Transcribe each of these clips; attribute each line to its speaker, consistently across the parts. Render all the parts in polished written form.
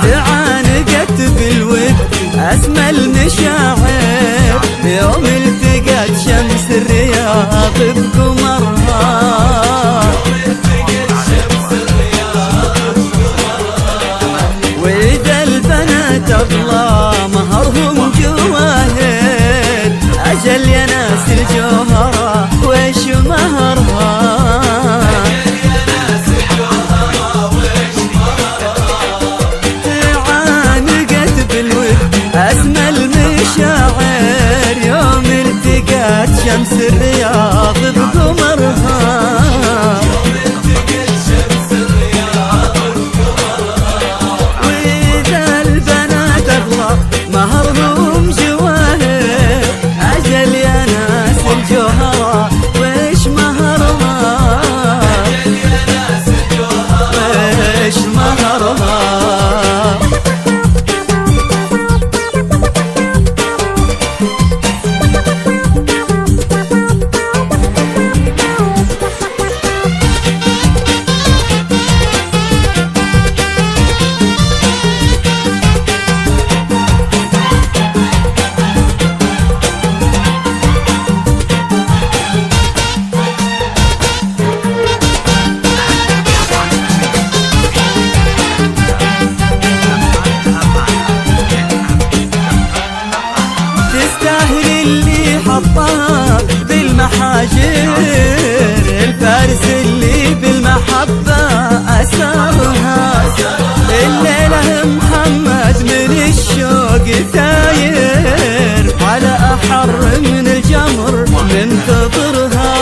Speaker 1: تعانقت بالود أسمى المشاعر يوم التقت شمس الرياض بقمرها. وإذا البنات أغلى مهرهم جواهر أجل يا ناس الجوهرة ويش مهرها. أسمى المشاعر يوم التقت شمس الرياض بقمرها. وإذا البنات أغلى مهرهم جواهر أجل يا ناس الجوهرة ويش مهرها. ويش مهرها. حطها بالمحاجر الفارس اللي بالمحبة أسرها. الليلة محمد من الشوق ثاير على أحر من الجمر منتظرها.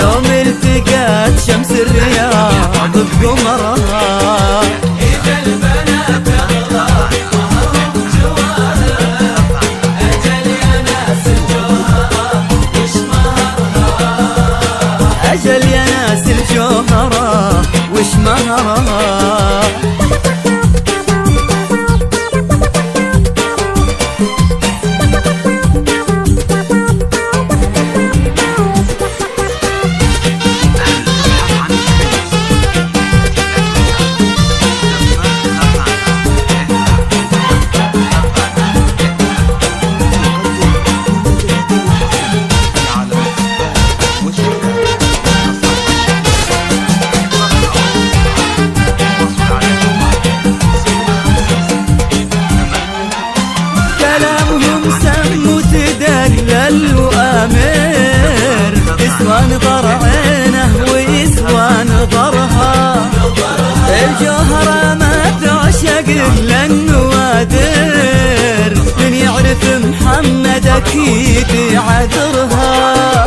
Speaker 1: يوم التقت شمس الرياض بقمرها. إذا البنات أغلى مهرهم جواهر أجل يا ناس الجوهرة وش مهرها. أجل يا ناس الجوهرة وش مهرها. وآمر يسوى نظر عينه ويسوى نظرها. الجوهرة ما تعشق إلا النوادر من يعرف محمد أكيد يعذرها.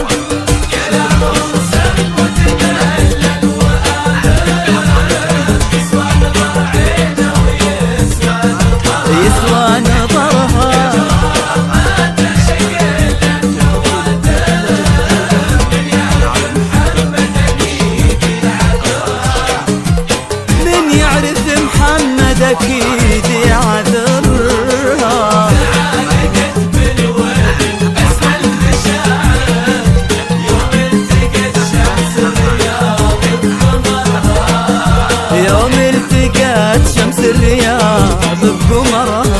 Speaker 1: يسوى نظرها. أكيد يعذرها. تعانقت بالود أسمى المشاعر يوم التقت شمس الرياض بقمرها. يوم التقت شمس الرياض بقمرها.